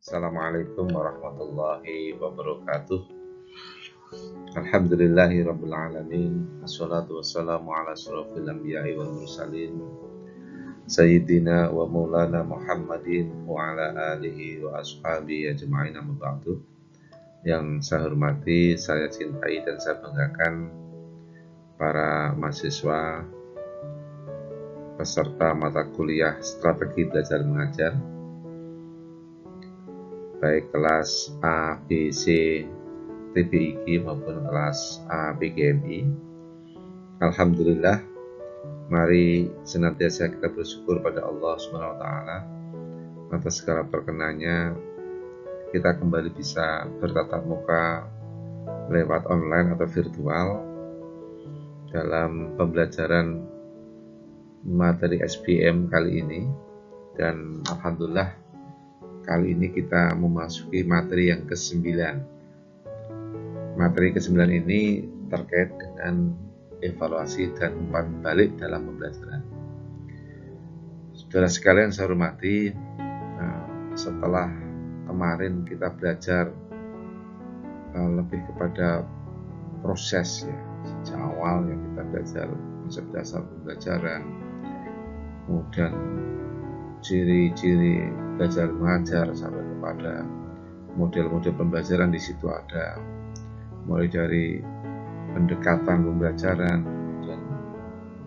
Assalamualaikum warahmatullahi wabarakatuh. Alhamdulillahi rabbil alamin. Assalatu wassalamu ala asyrafil anbiya'i wal mursalin Sayyidina wa maulana Muhammadin wa ala alihi wa ashabihi ajma'in, amma ba'du. Yang saya hormati, saya cintai dan saya banggakan para mahasiswa peserta mata kuliah strategi belajar mengajar, baik kelas A, B, C, TBIG maupun kelas A, PGMI. Alhamdulillah, mari senantiasa kita bersyukur pada Allah SWT atas segala perkenannya kita kembali bisa bertatap muka lewat online atau virtual dalam pembelajaran materi SBM kali ini. Dan alhamdulillah, kali ini kita memasuki materi yang ke-9. Materi ke-9 ini terkait dengan evaluasi dan umpan balik dalam pembelajaran. Saudara sekalian saya hormati, setelah kemarin kita belajar lebih kepada proses ya, sejak awal yang kita belajar konsep dasar pembelajaran, kemudian ciri-ciri belajar mengajar sampai kepada model-model pembelajaran. Di situ ada mulai dari pendekatan pembelajaran, dan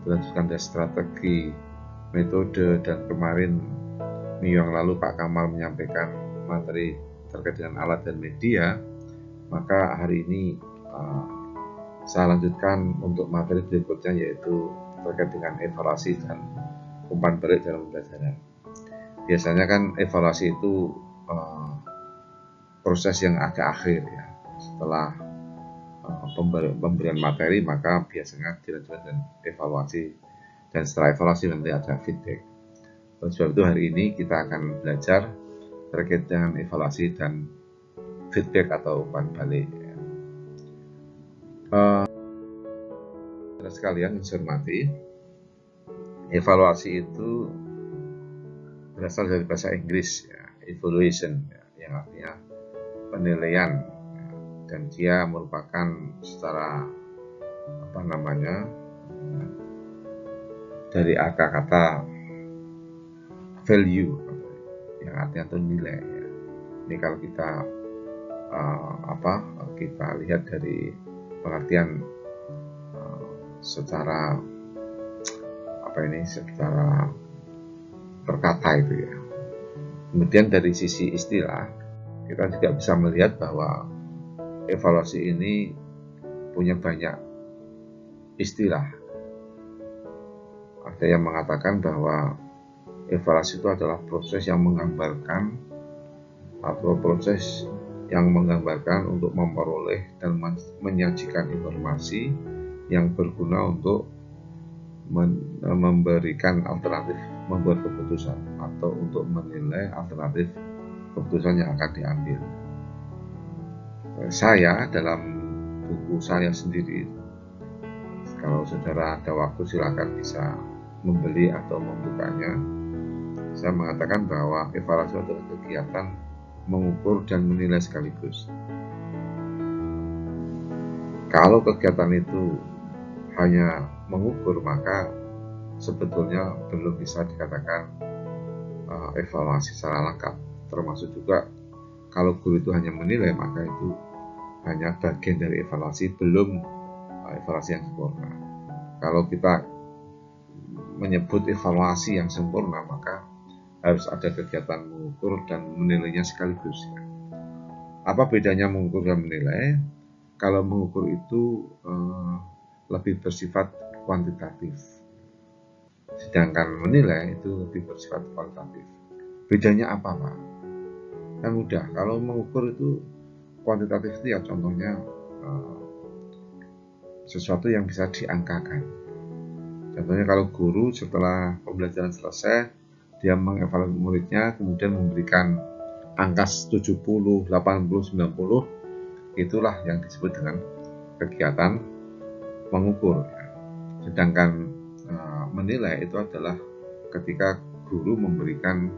dilanjutkan dari strategi, metode, dan kemarin minggu yang lalu Pak Kamal menyampaikan materi terkait dengan alat dan media. Maka hari ini saya lanjutkan untuk materi berikutnya, yaitu terkait dengan evaluasi dan umpan balik dalam pembelajaran. Biasanya kan evaluasi itu proses yang agak akhir ya, setelah pemberian materi maka biasanya dilanjutkan dengan evaluasi, dan setelah evaluasi nanti ada feedback. Oleh sebab itu hari ini kita akan belajar terkait dengan evaluasi dan feedback atau umpan balik. Saudara sekalian yang saya hormati, evaluasi itu berasal dari bahasa Inggris ya, evaluation ya, yang artinya penilaian ya, dan dia merupakan secara dari akar kata value yang artinya itu nilai ya. Ini kalau kita kita lihat dari pengertian secara berkata itu ya. Kemudian dari sisi istilah kita juga bisa melihat bahwa evaluasi ini punya banyak istilah. Ada yang mengatakan bahwa evaluasi itu adalah proses yang menggambarkan untuk memperoleh dan menyajikan informasi yang berguna untuk memberikan alternatif membuat keputusan atau untuk menilai alternatif keputusan yang akan diambil. Saya dalam buku saya sendiri, kalau saudara ada waktu silakan bisa membeli atau membukanya, saya mengatakan bahwa evaluasi adalah kegiatan mengukur dan menilai sekaligus. Kalau kegiatan itu hanya mengukur, maka sebetulnya belum bisa dikatakan evaluasi secara lengkap. Termasuk juga kalau guru itu hanya menilai, maka itu hanya bagian dari evaluasi, belum evaluasi yang sempurna. Kalau kita menyebut evaluasi yang sempurna, maka harus ada kegiatan mengukur dan menilainya sekaligus. Apa bedanya mengukur dan menilai? Kalau mengukur itu lebih bersifat kuantitatif, sedangkan menilai itu lebih bersifat kualitatif. Bedanya apa, Pak? Kan mudah. Kalau mengukur itu kuantitatif itu ya contohnya sesuatu yang bisa diangkakan. Contohnya kalau guru setelah pembelajaran selesai, dia mengevaluasi muridnya, kemudian memberikan angka 70, 80, 90, itulah yang disebut dengan kegiatan mengukur. Sedangkan menilai itu adalah ketika guru memberikan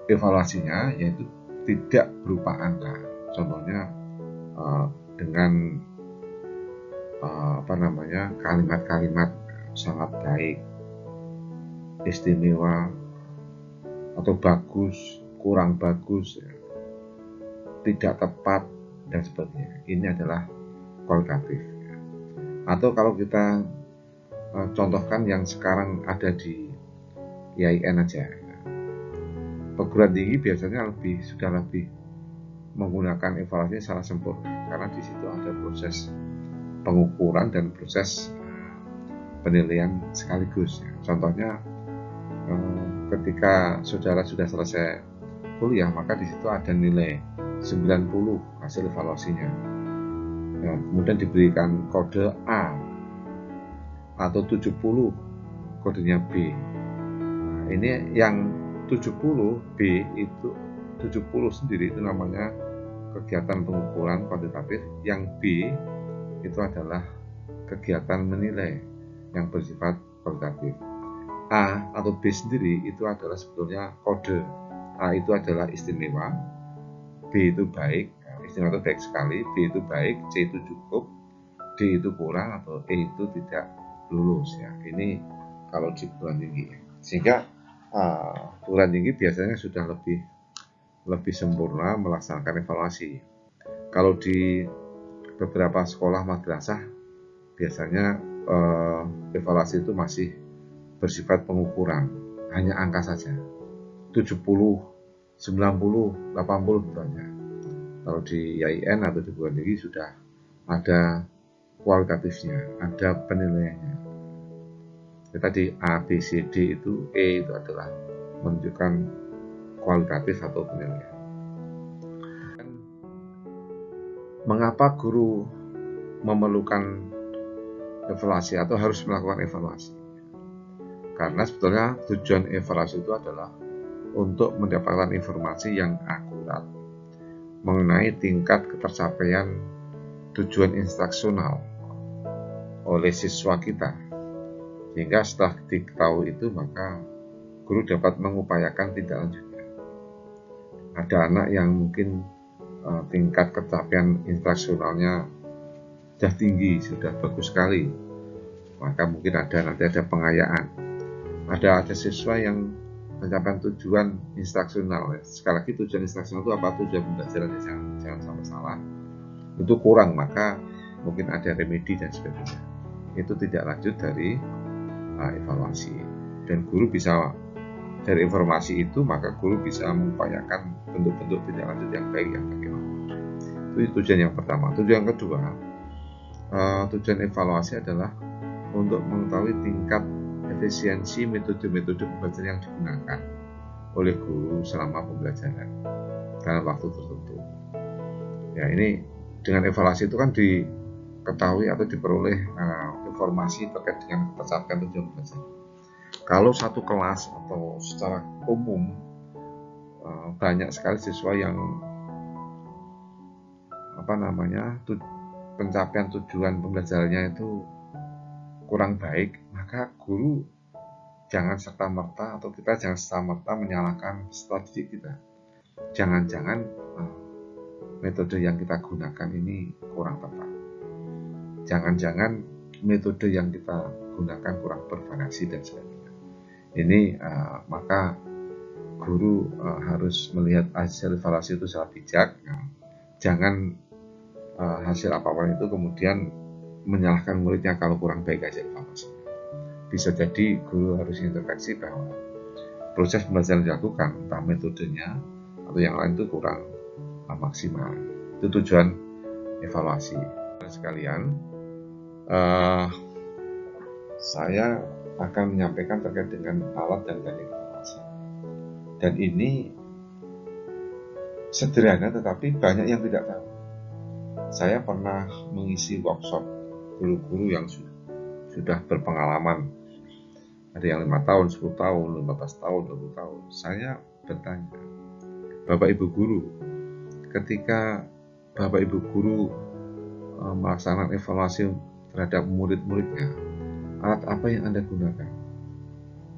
evaluasinya yaitu tidak berupa angka. Contohnya dengan kalimat-kalimat sangat baik, istimewa, atau bagus, kurang bagus, tidak tepat, dan sebagainya. Ini adalah kualitatif. Atau kalau kita contohkan yang sekarang ada di IAIN aja, perguruan tinggi biasanya sudah lebih menggunakan evaluasi secara sempurna karena di situ ada proses pengukuran dan proses penilaian sekaligus. Contohnya ketika saudara sudah selesai kuliah, maka di situ ada nilai 90 hasil evaluasinya. Nah, kemudian diberikan kode A atau 70 kodenya B. Nah, ini yang 70 B itu 70 sendiri itu namanya kegiatan pengukuran kuantitatif, yang B itu adalah kegiatan menilai yang bersifat kualitatif. A atau B sendiri itu adalah sebetulnya kode. A itu adalah istimewa, B itu baik, istimewa itu baik sekali, B itu baik, C itu cukup, D itu kurang, atau E itu tidak lulus ya. Ini kalau di perguruan tinggi. Sehingga perguruan tinggi biasanya sudah lebih sempurna melaksanakan evaluasi. Kalau di beberapa sekolah madrasah biasanya evaluasi itu masih bersifat pengukuran, hanya angka saja, 70, 90, 80 gitu aja. Kalau di IAIN atau di perguruan tinggi sudah ada kualitatifnya, ada penilaiannya. Tadi A, B, C, D itu, E itu adalah menunjukkan kualitatif atau penilaian. Mengapa guru memerlukan evaluasi atau harus melakukan evaluasi? Karena sebetulnya tujuan evaluasi itu adalah untuk mendapatkan informasi yang akurat mengenai tingkat ketercapaian tujuan instruksional oleh siswa kita. Sehingga setelah diketahui itu, maka guru dapat mengupayakan tindak lanjutnya. Ada anak yang mungkin tingkat ketercapaian instruksionalnya sudah tinggi, sudah bagus sekali, maka mungkin nanti ada pengayaan. Ada siswa yang pencapaian tujuan instruksional. Sekali lagi, tujuan instruksional itu apa? Tujuan pembelajaran, jangan sampai salah. Itu kurang, maka mungkin ada remedi dan sebagainya. Itu tidak lanjut dari evaluasi. Dan guru bisa, dari informasi itu, maka guru bisa mengupayakan bentuk-bentuk tindak lanjut yang baik, yang bagaimana. Itu tujuan yang pertama. Tujuan yang kedua, tujuan evaluasi adalah untuk mengetahui tingkat efisiensi metode-metode pembelajaran yang digunakan oleh guru selama pembelajaran dalam waktu tertentu. Ya, ini dengan evaluasi itu kan diketahui atau diperoleh informasi terkait dengan ketercapaian tujuan pembelajaran. Kalau satu kelas atau secara umum banyak sekali siswa yang pencapaian tujuan pembelajarannya itu kurang baik, maka guru jangan serta-merta atau kita jangan serta-merta menyalahkan peserta didik kita. Jangan-jangan metode yang kita gunakan ini kurang tepat. Jangan-jangan metode yang kita gunakan kurang bervariasi dan sebagainya. Ini maka guru harus melihat hasil evaluasi itu secara bijak. Jangan hasil apapun itu kemudian menyalahkan muridnya kalau kurang baik hasil evaluasi. Bisa jadi guru harus introspeksi bahwa proses pembelajaran dilakukan, entah metodenya atau yang lain itu kurang maksimal. Itu tujuan evaluasi. Sekalian, saya akan menyampaikan terkait dengan alat dan teknik evaluasi. Dan ini sederhana tetapi banyak yang tidak tahu. Saya pernah mengisi workshop guru-guru yang sudah berpengalaman, ada yang 5 tahun, 10 tahun, 15 tahun, 20 tahun. Saya bertanya, Bapak Ibu guru, ketika Bapak Ibu guru melaksanakan evaluasi terhadap murid-muridnya, alat apa yang Anda gunakan?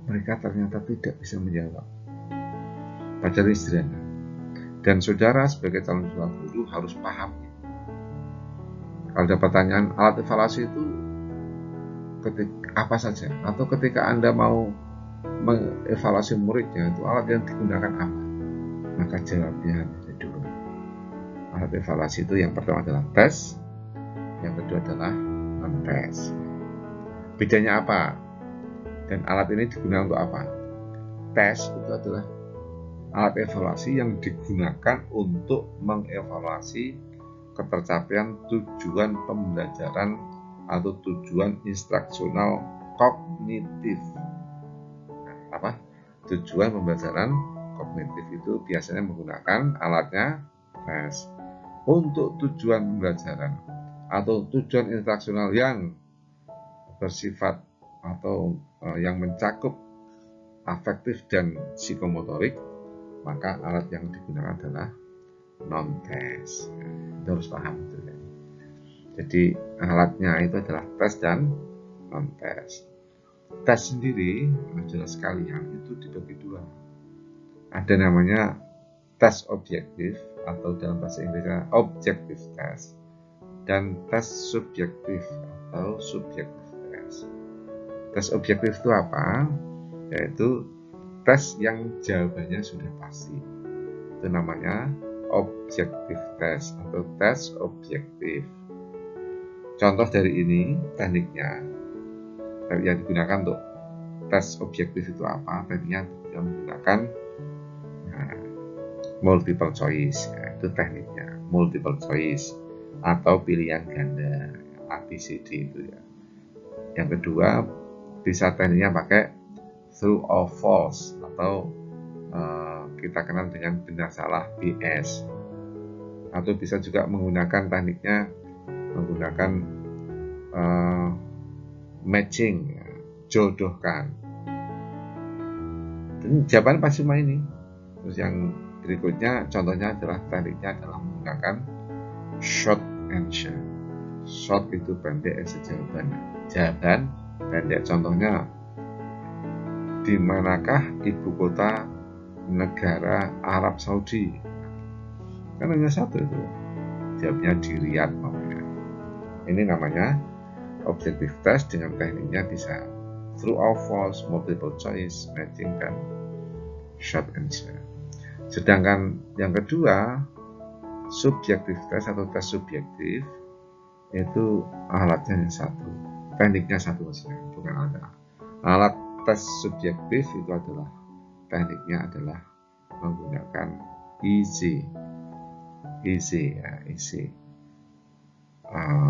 mereka ternyata tidak bisa menjawab. Baca sederhana. Dan saudara sebagai calon peserta guru harus paham. Kalau ada pertanyaan alat evaluasi itu apa saja, atau ketika Anda mau mengevaluasi muridnya, itu alat yang digunakan apa, maka jawabnya ada dua. Alat evaluasi itu yang pertama adalah tes, yang kedua adalah non-tes. Bedanya apa? Dan alat ini digunakan untuk apa? Tes itu adalah alat evaluasi yang digunakan untuk mengevaluasi ketercapaian tujuan pembelajaran atau tujuan instruksional kognitif. Apa? Tujuan pembelajaran kognitif itu biasanya menggunakan alatnya tes. Untuk tujuan pembelajaran atau tujuan instruksional yang bersifat atau yang mencakup afektif dan psikomotorik, maka alat yang digunakan adalah non-tes. Kita harus paham itu ya. Jadi alatnya itu adalah tes dan non-tes. Tes sendiri adalah sekalian itu dibagi dua. Ada namanya tes objektif atau dalam bahasa Inggrisnya objective test, dan tes subjektif atau subjektif test. Tes objektif itu apa? Yaitu tes yang jawabannya sudah pasti. Itu namanya objective test atau tes objektif. Contoh dari ini tekniknya yang digunakan untuk tes objektif itu apa? Tekniknya yang menggunakan multiple choice, itu tekniknya multiple choice atau pilihan ganda ABCD itu ya. Yang kedua bisa tekniknya pakai true or false atau kita kenal dengan benar salah BS, atau bisa juga menggunakan tekniknya menggunakan matching, jodohkan. Dan jawaban pasti cuma ini. Terus yang berikutnya contohnya adalah tekniknya adalah menggunakan short answer. Short itu pendek, jawaban. Jawaban pendek. Contohnya, di manakah ibu kota negara Arab Saudi? Kan hanya satu itu. Jawabnya di Riyadh namanya. Ini namanya objective test dengan tekniknya bisa true or false, multiple choice, matching, dan short answer. Sedangkan yang kedua, subjective test atau tes subjektif, itu alatnya yang satu, tekniknya satu saja, bukan alat. Alat tes subjektif itu adalah tekniknya adalah menggunakan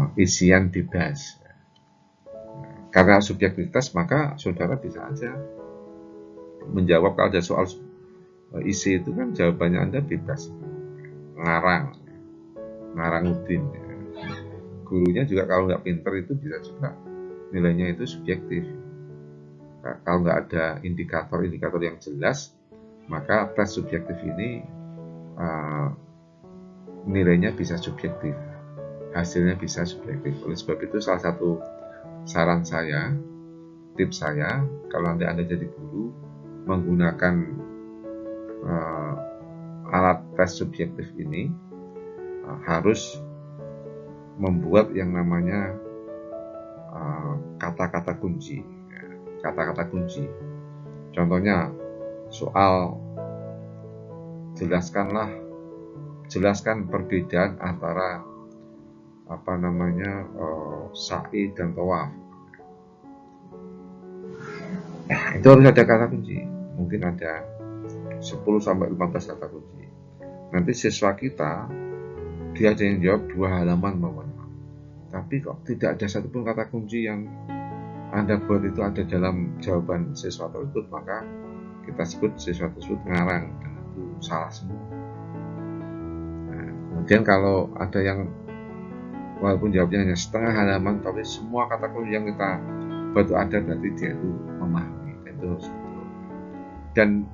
isian bebas. Karena subjektivitas, maka saudara bisa aja menjawab kalau ada soal isi itu kan jawabannya Anda bebas, ngarang udin. Gurunya juga kalau nggak pinter itu bisa juga nilainya itu subjektif. Kalau nggak ada indikator-indikator yang jelas, maka tes subjektif ini nilainya bisa subjektif, hasilnya bisa subjektif. Oleh sebab itu salah satu saran saya, tips saya, kalau nanti Anda jadi guru, menggunakan alat tes subjektif ini harus membuat yang namanya kata-kata kunci. Kata-kata kunci. Contohnya soal jelaskan perbedaan antara sa'i dan tawaf. Itu harus ada kata kunci. Mungkin ada 10-15 kata kunci. Nanti siswa kita dia ada yang jawab 2 halaman pokoknya. Tapi kok tidak ada satupun kata kunci yang Anda buat itu ada dalam jawaban siswa tersebut, maka kita sebut siswa tersebut ngarang, dan itu salah semua. Nah, kemudian kalau ada yang walaupun jawabnya hanya setengah halaman, tapi semua kata kunci yang kita buat itu ada, berarti dia itu memahami. Itu dan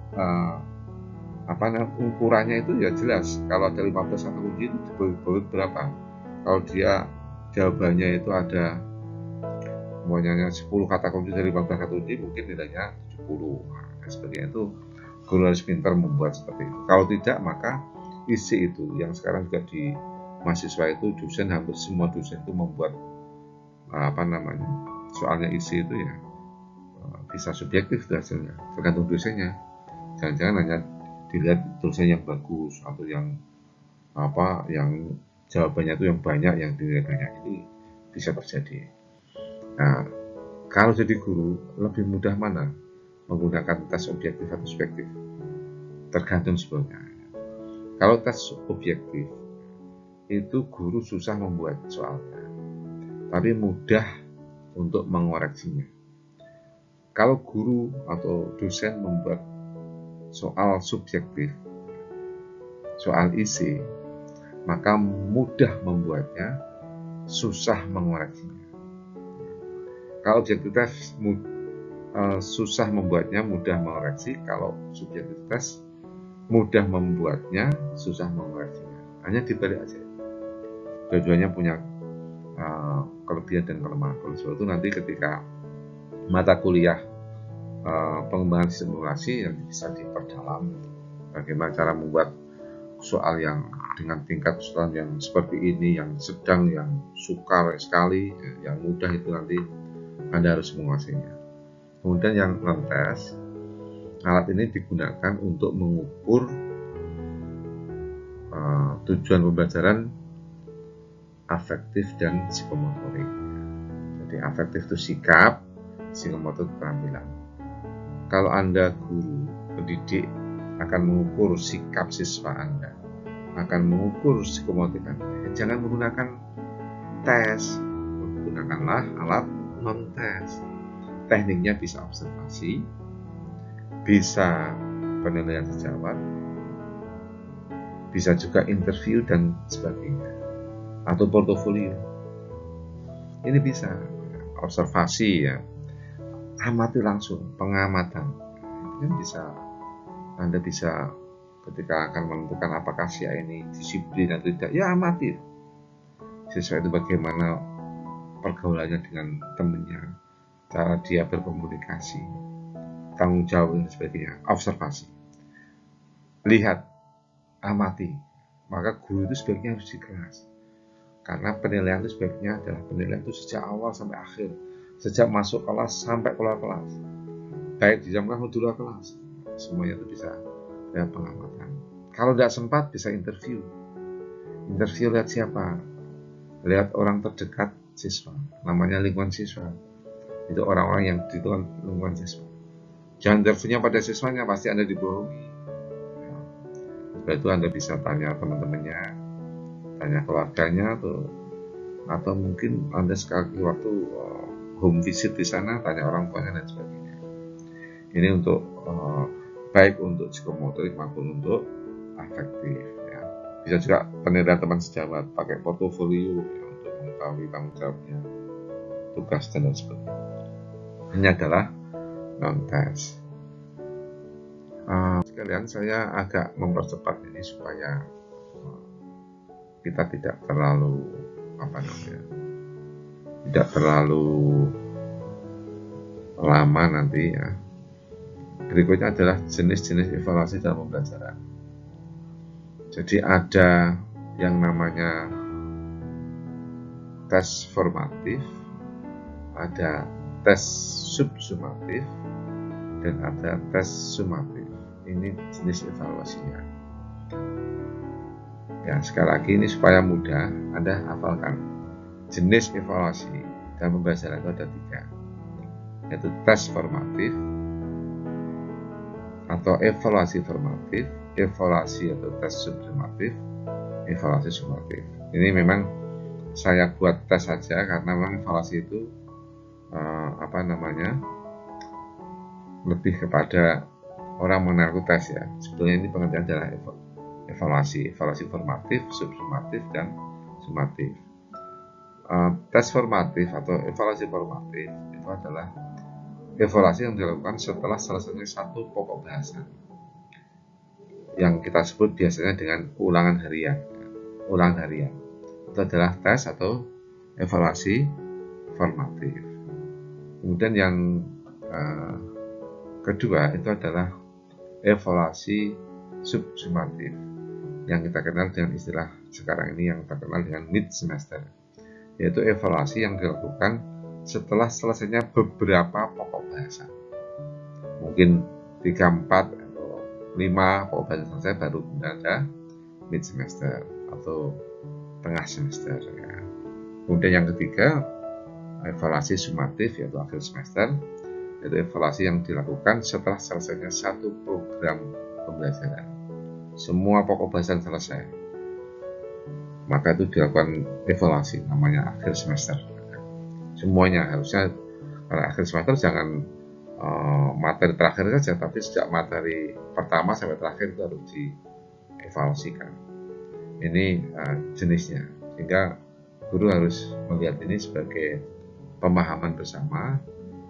ukurannya itu ya jelas. Kalau ada 15 kata kunci itu dibagi berapa? Kalau dia jawabannya itu ada semuanya 10 kata kunci dari 15 kata kunci, mungkin nilainya Dan sebagainya. Itu guru harus pintar membuat seperti itu. Kalau tidak, maka isi itu yang sekarang juga di mahasiswa itu dosen, hampir semua dosen itu membuat soalnya isi itu ya bisa subjektif hasilnya, tergantung dosennya. Jangan-jangan hanya dilihat dosen yang bagus atau yang jawabannya itu yang banyak, yang dinilai banyak, itu bisa terjadi. Nah, kalau jadi guru lebih mudah mana menggunakan tes objektif atau subjektif? Tergantung sebetulnya. Kalau tes objektif itu guru susah membuat soalnya, tapi mudah untuk mengoreksinya. Kalau guru atau dosen membuat soal subjektif, soal isi, maka mudah membuatnya, susah mengoreksinya. Kalau objektivitas susah membuatnya, mudah mengoreksi. Kalau subjektivitas mudah membuatnya, susah mengoreksinya. Hanya dibalik aja. Dua-duanya punya kelebihan dan kelemahan. Oleh sebab itu nanti ketika mata kuliah pengembangan simulasi yang bisa diperdalam, bagaimana cara membuat soal yang dengan tingkat kesulitan yang seperti ini, yang sedang, yang sukar sekali, yang mudah, itu nanti Anda harus menguasainya. Kemudian yang non-tes, alat ini digunakan untuk mengukur tujuan pembelajaran afektif dan psikomotorik. Jadi afektif itu sikap, psikomotorik keterampilan. Kalau Anda guru pendidik akan mengukur sikap siswa Anda, akan mengukur psikomotorik Anda, jangan menggunakan tes, gunakanlah alat non-tes. Tekniknya bisa observasi, bisa penilaian sejawat, bisa juga interview dan sebagainya, atau portofolio. Ini bisa observasi ya, amati langsung, pengamatan. Ini bisa Anda bisa ketika akan menentukan apakah si ini disiplin atau tidak, ya amati siswa itu bagaimana pergaulannya dengan temannya, cara dia berkomunikasi, tanggung jawab dan sebagainya. Observasi, lihat, amati. Maka guru itu sebaiknya harus di kelas, karena penilaian itu sebaiknya adalah penilaian itu sejak awal sampai akhir, sejak masuk kelas sampai keluar kelas, baik di jam kelas maupun di luar kelas, semuanya itu bisa lihat pengamatan. Kalau tidak sempat, bisa interview. Interview lihat siapa? Lihat orang terdekat siswa, namanya lingkungan siswa. Itu orang-orang yang di lingkungan siswa. Jangan interviewnya pada siswanya, pasti Anda dibohongi. Setelah itu Anda bisa tanya teman-temannya, tanya keluarganya, atau mungkin Anda sekali waktu home visit di sana, tanya orang tuanya dan sebagainya. Ini untuk baik untuk psikomotorik maupun untuk afektif. Ya. Bisa juga penilaian teman sejawat, pakai portofolio ya, untuk mengetahui tanggung jawabnya, tugas dan sebagainya. Ini adalah non-tes. Sekalian saya agak mempercepat ini supaya kita tidak terlalu tidak terlalu lama nanti ya. Berikutnya adalah jenis-jenis evaluasi dalam pembelajaran. Jadi ada yang namanya tes formatif, ada tes subsumatif, dan ada tes sumatif. Ini jenis evaluasinya. Ya, sekali lagi ini supaya mudah Anda hafalkan. Jenis evaluasi dalam pembelajaran itu ada 3, yaitu tes formatif atau evaluasi formatif, evaluasi atau tes subsumatif, evaluasi sumatif. Ini memang saya buat tes saja karena memang evaluasi itu lebih kepada orang mengenal tes ya. Sebetulnya ini pengertian adalah evaluasi formatif, subsumatif, dan sumatif. Tes formatif atau evaluasi formatif itu adalah evaluasi yang dilakukan setelah selesainya satu pokok bahasan yang kita sebut biasanya dengan ulangan harian. Ulangan harian itu adalah tes atau evaluasi formatif. Kemudian yang Kedua itu adalah evaluasi subsumatif yang kita kenal dengan istilah sekarang ini yang terkenal dengan mid semester, yaitu evaluasi yang dilakukan setelah selesainya beberapa pokok bahasa. Mungkin 3, 4, atau 5 pokok bahasa selesai baru ada mid semester atau tengah semester ya. Kemudian yang ketiga, evaluasi sumatif yaitu akhir semester, yaitu evaluasi yang dilakukan setelah selesainya satu program pembelajaran. Semua pokok bahasan selesai, maka itu dilakukan evaluasi, namanya akhir semester. Semuanya harusnya, karena akhir semester jangan materi terakhir saja, tapi sejak materi pertama sampai terakhir itu harus dievaluasikan. Ini jenisnya, sehingga guru harus melihat ini sebagai pemahaman bersama,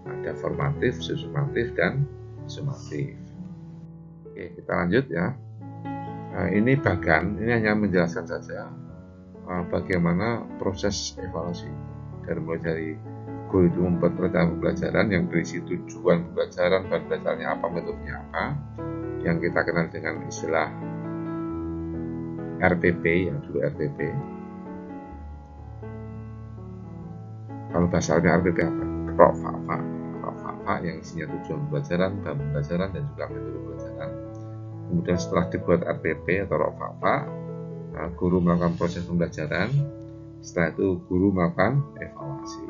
ada formatif, subsumatif, dan sumatif. Oke, kita lanjut ya. Ini bagan, ini hanya menjelaskan saja bagaimana proses evaluasi mulai dari guru itu membuat rencana pembelajaran yang berisi tujuan pembelajaran, bahan belajarnya apa, metodenya apa, yang kita kenal dengan istilah RPP, yang dulu RPP. Kalau bahasanya RPP apa? ROFA yang isinya tujuan pembelajaran, bahan pembelajaran, dan juga metode pembelajaran. Kemudian setelah dibuat RPP atau ROFA, guru melakukan proses pembelajaran. Setelah itu guru melakukan evaluasi.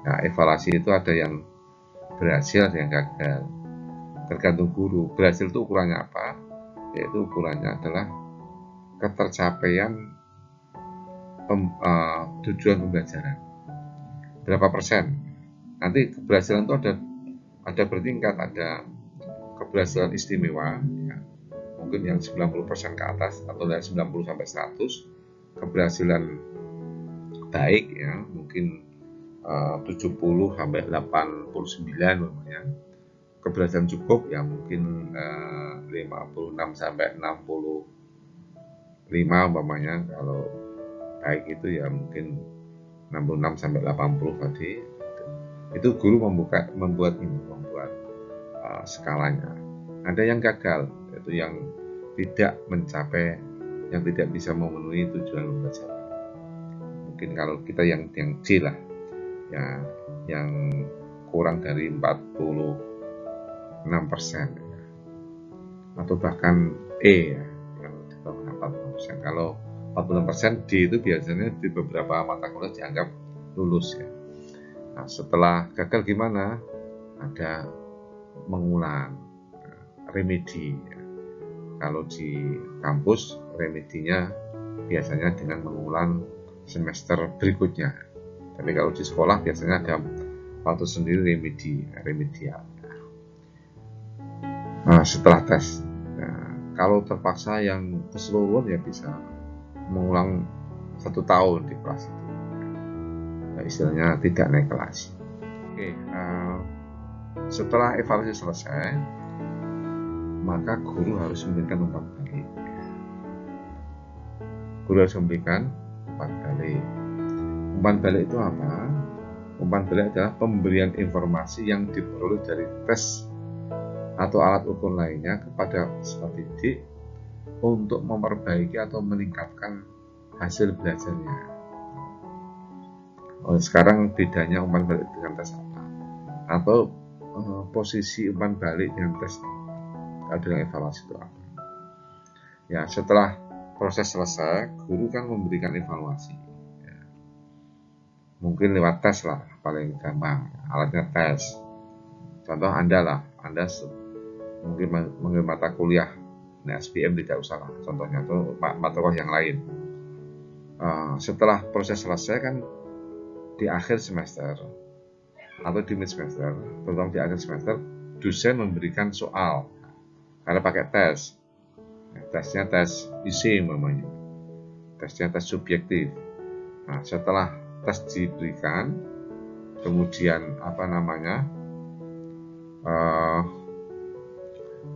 Nah, evaluasi itu ada yang berhasil, ada yang gagal. Tergantung guru. Berhasil itu ukurannya apa? Yaitu ukurannya adalah ketercapaian tujuan pembelajaran. Berapa persen? Nanti keberhasilan itu ada bertingkat, ada keberhasilan istimewa, ya. Mungkin yang 90% ke atas atau dari 90 sampai 100, keberhasilan baik ya, mungkin 70 sampai 89 namanya. Keberhasilan cukup ya mungkin 56 sampai 65 umpamanya. Kalau baik itu ya mungkin 66 sampai 80 tadi. Itu guru membuat skalanya. Ada yang gagal, yaitu yang tidak mencapai, yang tidak bisa memenuhi tujuan pembelajaran. Mungkin kalau kita yang C lah, ya, yang kurang dari 46%, ya. Atau bahkan E ya, yang di bawah 46%. Kalau 46% D itu biasanya di beberapa mata kuliah dianggap lulus ya. Nah, setelah gagal gimana? Ada mengulang, remedi ya. Kalau di kampus remedinya biasanya dengan mengulang semester berikutnya. Tapi kalau di sekolah biasanya ada waktu sendiri remedial. Nah, setelah tes, kalau terpaksa yang keseluruhan ya bisa mengulang 1 tahun di kelas itu. Nah, istilahnya tidak naik kelas. Oke, setelah evaluasi selesai, maka guru harus memberikan umpan balik. Guru harus memberikan umpan balik. Umpan balik itu apa? Umpan balik adalah pemberian informasi yang diperoleh dari tes atau alat ukur lainnya kepada peserta didik untuk memperbaiki atau meningkatkan hasil belajarnya. Sekarang bedanya umpan balik dengan tes apa? Atau posisi umpan balik dengan tes adalah evaluasi itu apa? Ya, setelah proses selesai, guru kan memberikan evaluasi. Ya. Mungkin lewat tes lah, paling gampang. Alatnya tes. Contoh Anda mungkin mengambil mata kuliah, nah SBM tidak usah lah, contohnya atau mata kuliah yang lain. Setelah proses selesai kan di akhir semester atau di mid semester, terutama di akhir semester, dosen memberikan soal karena pakai tes. Tesnya tes IC namanya, tesnya tes subjektif. Nah, setelah tes diberikan, kemudian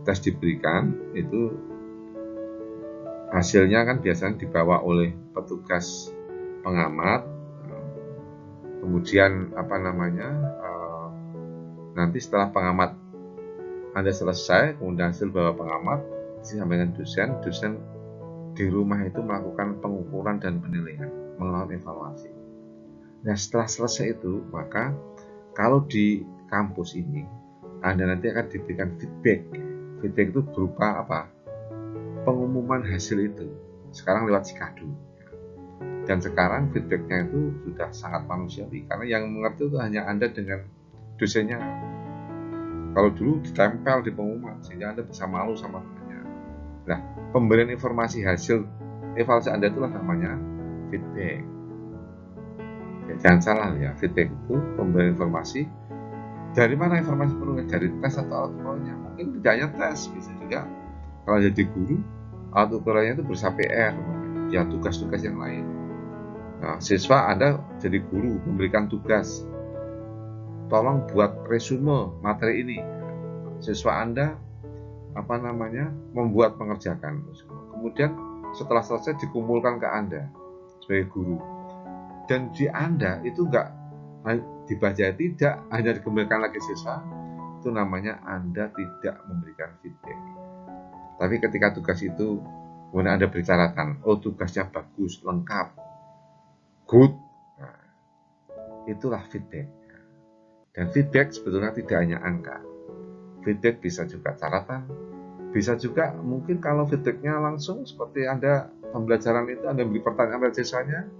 tes diberikan, itu hasilnya kan biasanya dibawa oleh petugas pengamat. Kemudian nanti setelah pengamat Anda selesai, kemudian hasil bawa pengamat, disampaikan dosen di rumah itu melakukan pengukuran dan penilaian, melakukan evaluasi. Nah, setelah selesai itu, maka kalau di kampus ini, Anda nanti akan diberikan feedback. Feedback itu berupa apa? Pengumuman hasil itu. Sekarang lewat Sikadu. Dan sekarang feedbacknya itu sudah sangat manusiawi, karena yang mengerti itu hanya Anda dengan dosennya. Kalau dulu ditempel di pengumuman, sehingga Anda bisa malu sama temannya. Nah, pemberian informasi hasil evaluasi Anda itulah namanya feedback. Ya, jangan salah ya, feedback itu pemberian informasi. Dari mana informasi perlu? Dari tes atau alat ukurnya? Mungkin tidak hanya tes, bisa juga kalau jadi guru, alat ukurnya itu berupa PR, ya tugas-tugas yang lain. Nah, siswa Anda jadi guru memberikan tugas, tolong buat resume materi ini. Siswa Anda membuat mengerjakan. Kemudian setelah selesai dikumpulkan ke Anda sebagai guru. Dan di Anda itu enggak dibaca, tidak hanya dikembalikan lagi siswa, itu namanya Anda tidak memberikan feedback. Tapi ketika tugas itu kemudian Anda beri catatan, oh tugasnya bagus, lengkap, good, nah, itulah feedback. Dan feedback sebetulnya tidak hanya angka. Feedback bisa juga catatan, bisa juga mungkin kalau feedbacknya langsung seperti Anda pembelajaran itu Anda beri pertanyaan pada siswanya,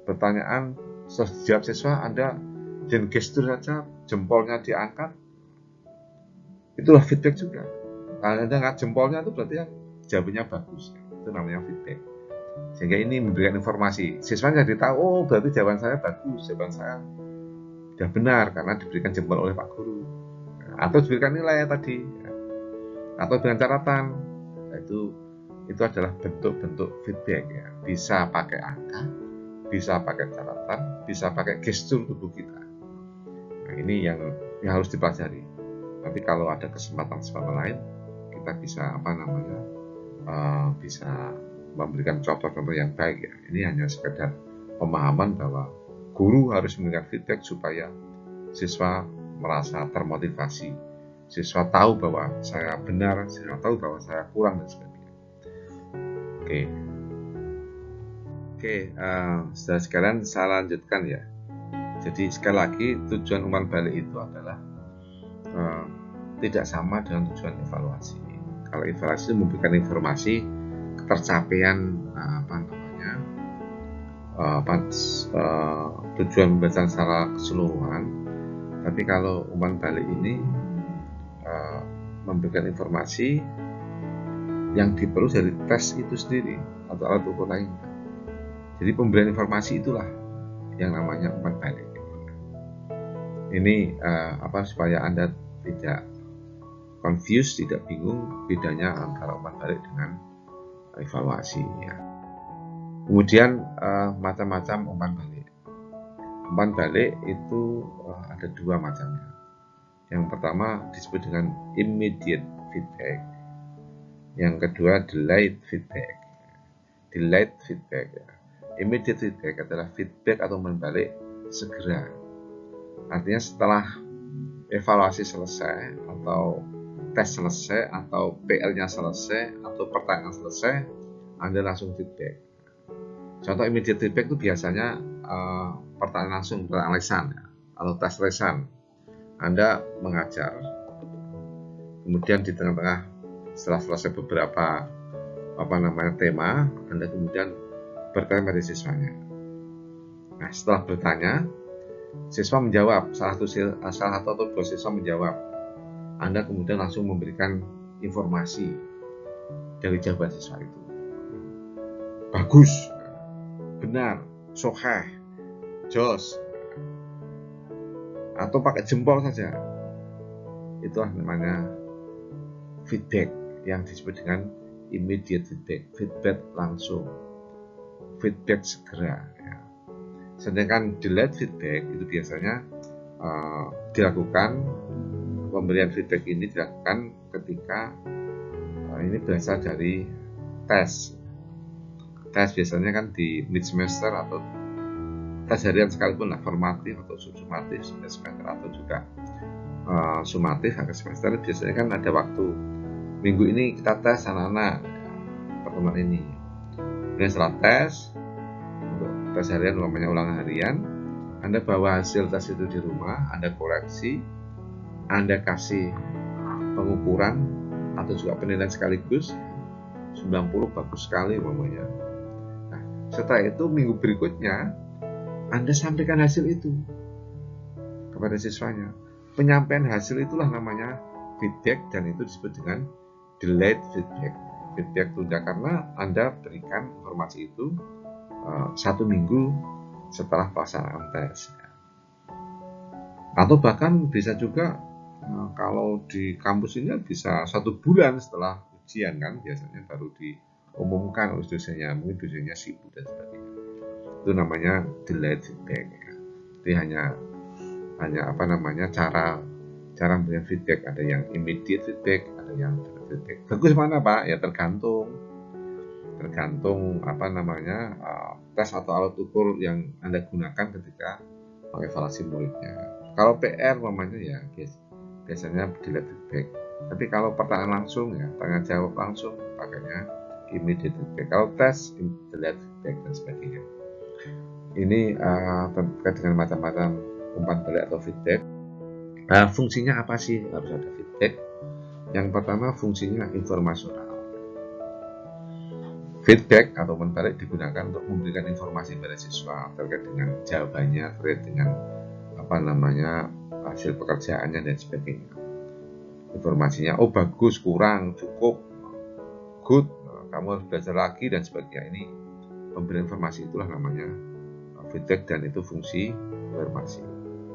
pertanyaan sejawab siswa Anda dan gestur saja, jempolnya diangkat, itulah feedback juga. Kalau Anda nggak jempolnya itu berarti jawabannya bagus, itu namanya feedback. Sehingga ini memberikan informasi, siswanya jadi tahu, oh berarti jawaban saya bagus, jawaban saya sudah benar karena diberikan jempol oleh Pak Guru, atau diberikan nilai tadi, atau dengan catatan. Itu adalah bentuk-bentuk feedback ya. Bisa pakai angka, bisa pakai catatan, bisa pakai gestur tubuh kita. Nah, ini yang harus dipelajari. Nanti kalau ada kesempatan lain, kita bisa bisa memberikan contoh-contoh yang baik ya. Ini hanya sekedar pemahaman bahwa guru harus memberikan feedback supaya siswa merasa termotivasi, siswa tahu bahwa saya benar, siswa tahu bahwa saya kurang dan sebagainya. Oke, saudara sekalian, saya lanjutkan ya. Jadi sekali lagi, tujuan umpan balik itu adalah tidak sama dengan tujuan evaluasi. Kalau evaluasi itu memberikan informasi ketercapaian tujuan pembelajaran secara keseluruhan. Tapi kalau umpan balik ini memberikan informasi yang diperlukan dari tes itu sendiri atau alat ukur lainnya. Jadi pemberian informasi itulah yang namanya umpan balik. Ini supaya Anda tidak confused, tidak bingung bedanya antara umpan balik dengan evaluasi ya. Kemudian macam-macam umpan balik. Umpan balik itu ada dua macamnya. Yang pertama disebut dengan immediate feedback. Yang kedua delayed feedback. Delayed feedback ya. Immediate feedback adalah feedback atau umpan balik segera. Artinya setelah evaluasi selesai atau tes selesai atau PR-nya selesai atau pertanyaan selesai, Anda langsung feedback. Contoh immediate feedback itu biasanya pertanyaan langsung, pertanyaan lesan ya, atau tes lesan. Anda mengajar, kemudian di tengah-tengah setelah selesai beberapa tema, Anda kemudian bertanya pada siswanya. Nah, setelah bertanya, siswa menjawab, salah satu atau dua siswa menjawab. Anda kemudian langsung memberikan informasi dari jawaban siswa itu. Bagus, benar, sahih, jos, atau pakai jempol saja. Itulah namanya feedback yang disebut dengan immediate feedback, feedback langsung, feedback segera ya. Sedangkan delayed feedback itu biasanya pemberian feedback ini dilakukan ketika ini berasal dari tes biasanya kan di mid semester atau tes harian sekalipun lah, formatif atau subsumatif semester atau juga sumatif akhir semester biasanya kan ada waktu minggu ini kita tes anak-anak pertemuan ini. Kemudian setelah tes, untuk tes harian namanya ulangan harian, Anda bawa hasil tes itu di rumah, Anda koreksi, Anda kasih pengukuran atau juga penilaian sekaligus 90 bagus sekali umpamanya. Nah, setelah itu minggu berikutnya Anda sampaikan hasil itu kepada siswanya. Penyampaian hasil itulah namanya feedback dan itu disebut dengan delayed feedback. Feedback tunda karena Anda berikan informasi itu 1 minggu setelah pelaksanaan tes. Atau bahkan bisa juga kalau di kampus ini bisa 1 bulan setelah ujian kan biasanya baru diumumkan oleh dosennya, mungkin dosennya sibuk dan sebagainya. Itu namanya delayed feedback. Jadi hanya cara memberikan feedback, ada yang immediate feedback, ada yang delayed feedback. Bagus mana Pak? Ya tergantung tes atau alat ukur yang Anda gunakan ketika mengevaluasi muridnya. Kalau PR namanya ya biasanya delayed feedback. Tapi kalau pertanyaan langsung ya tanya jawab langsung pakainya immediate feedback. Kalau tes delayed feedback dan sebagainya. Ini terkait dengan macam-macam umpan balik atau feedback. Fungsinya apa sih harus ada feedback? Yang pertama fungsinya informasional. Feedback atau umpan balik digunakan untuk memberikan informasi pada siswa terkait dengan jawabannya, terkait dengan hasil pekerjaannya dan sebagainya. Informasinya, oh bagus, kurang, cukup, good, kamu harus belajar lagi dan sebagainya. Ini pemberian informasi itulah namanya feedback dan itu fungsi informasi.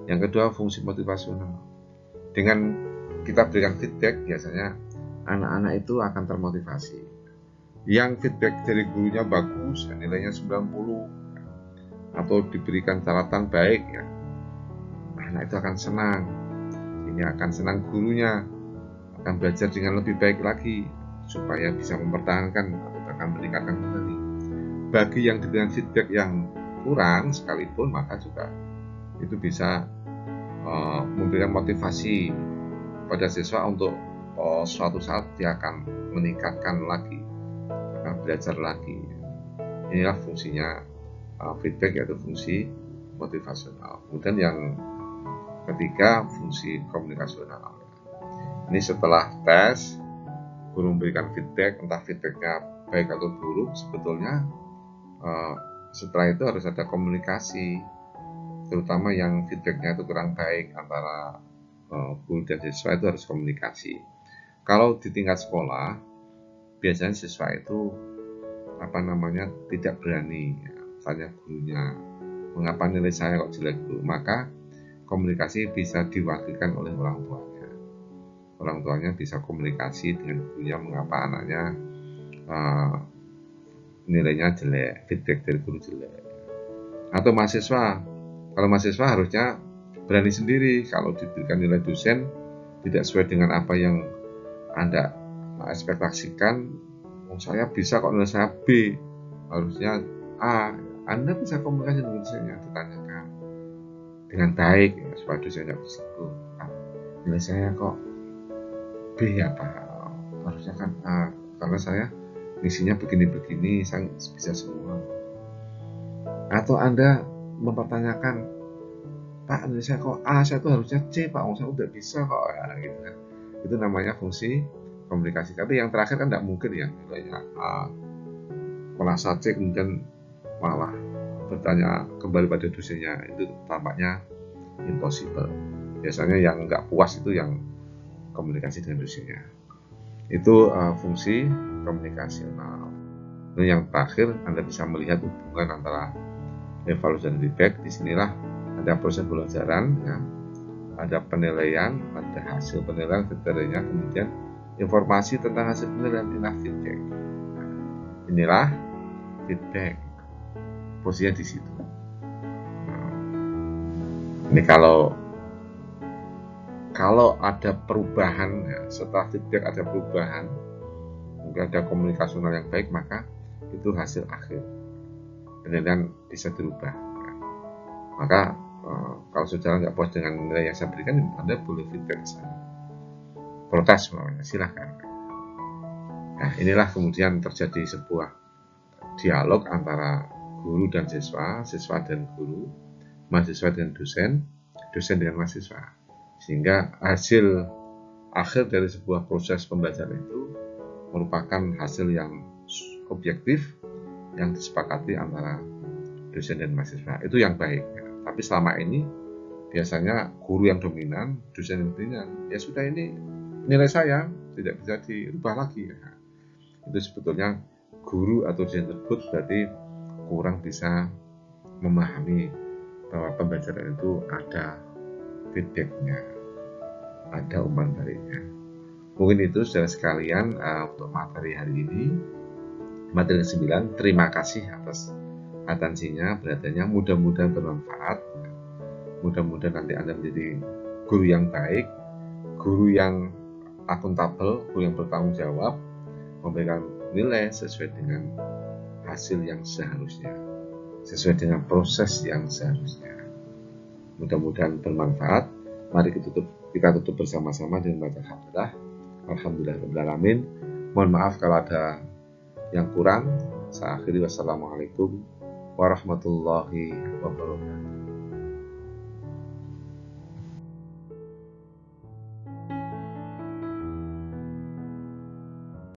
Yang kedua fungsi motivasional. Dengan kita berikan feedback biasanya anak-anak itu akan termotivasi. Yang feedback dari gurunya bagus, nilainya 90 atau diberikan catatan baik ya, anak itu akan senang. Ini akan senang gurunya, akan belajar dengan lebih baik lagi supaya bisa mempertahankan atau akan meningkatkan kembali. Bagi yang diberikan feedback yang kurang sekalipun maka juga itu bisa memberikan motivasi pada siswa untuk suatu saat dia akan meningkatkan lagi, akan belajar lagi. Inilah fungsinya feedback, yaitu fungsi motivasional. Kemudian yang ketiga fungsi komunikasional. Ini setelah tes guru memberikan feedback, entah feedbacknya baik atau buruk, sebetulnya setelah itu harus ada komunikasi, terutama yang feedbacknya itu kurang baik antara guru dan siswa itu harus komunikasi. Kalau di tingkat sekolah biasanya siswa itu tidak berani tanya gurunya, mengapa nilai saya kok jelek Bu? Maka komunikasi bisa diwakilkan oleh orang tuanya. Orang tuanya bisa komunikasi dengan gurunya mengapa anaknya nilainya jelek, feedback dari guru jelek. Atau mahasiswa, kalau mahasiswa harusnya berani sendiri kalau diberikan nilai dosen tidak sesuai dengan apa yang Anda ekspektasikan. Saya bisa kok nilai saya B, harusnya A. Anda bisa komunikasi dengan dosennya, ditanyakan dengan baik ya, supaya dosennya bisa nilai saya kok B ya Pak, harusnya kan A, karena saya misinya begini-begini, saya bisa semua. Atau Anda mempertanyakan, Pak nilai saya kok A, saya tuh harusnya C Pak, saya udah bisa kok ya, gitu kan. Itu namanya fungsi komunikasi. Tapi yang terakhir kan tidak mungkin ya nilainya A merasa C kemudian malah bertanya kembali pada dosennya, itu tampaknya impossible. Biasanya yang nggak puas itu yang komunikasi dengan dosennya. Itu fungsi komunikasional. Nah, yang terakhir Anda bisa melihat hubungan antara evaluasi dan feedback. Disinilah ada proses pembelajaran, ya, ada penilaian, ada hasil penilaian kriterianya, kemudian informasi tentang hasil penilaian, inilah feedback. Inilah feedback. Posisinya di situ. Ini kalau ada perubahan ya, setelah feedback ada perubahan, mungkin ada komunikasional yang baik, maka itu hasil akhir penilaian bisa dirubah ya. Maka Kalau saudara nggak puas dengan nilai yang saya berikan, Anda boleh feedback ke saya, protes namanya, silahkan. Nah, inilah kemudian terjadi sebuah dialog antara guru dan siswa, siswa dan guru, mahasiswa dengan dosen, dosen dengan mahasiswa, sehingga hasil akhir dari sebuah proses pembelajaran itu merupakan hasil yang objektif yang disepakati antara dosen dan mahasiswa. Itu yang baik. Tapi selama ini biasanya guru yang dominan, dosen yang dominan. Ya sudah, ini nilai saya tidak bisa dirubah lagi. Itu sebetulnya guru atau dosen tersebut berarti kurang bisa memahami bahwa pembelajaran itu ada feedbacknya, ada umpan baliknya. Mungkin itu saudara sekalian untuk materi hari ini. Materi ke-9, terima kasih atas atensinya, perhatiannya, mudah-mudahan bermanfaat. Mudah-mudahan nanti Anda menjadi guru yang baik, guru yang akuntabel, guru yang bertanggung jawab, memberikan nilai sesuai dengan hasil yang seharusnya, sesuai dengan proses yang seharusnya. Mudah-mudahan bermanfaat. Mari kita tutup bersama-sama dengan baca alhamdulillah. Alhamdulillahirrahmanirrahim. Mohon maaf kalau ada yang kurang. Saya akhiri, wassalamualaikum warahmatullahi wabarakatuh.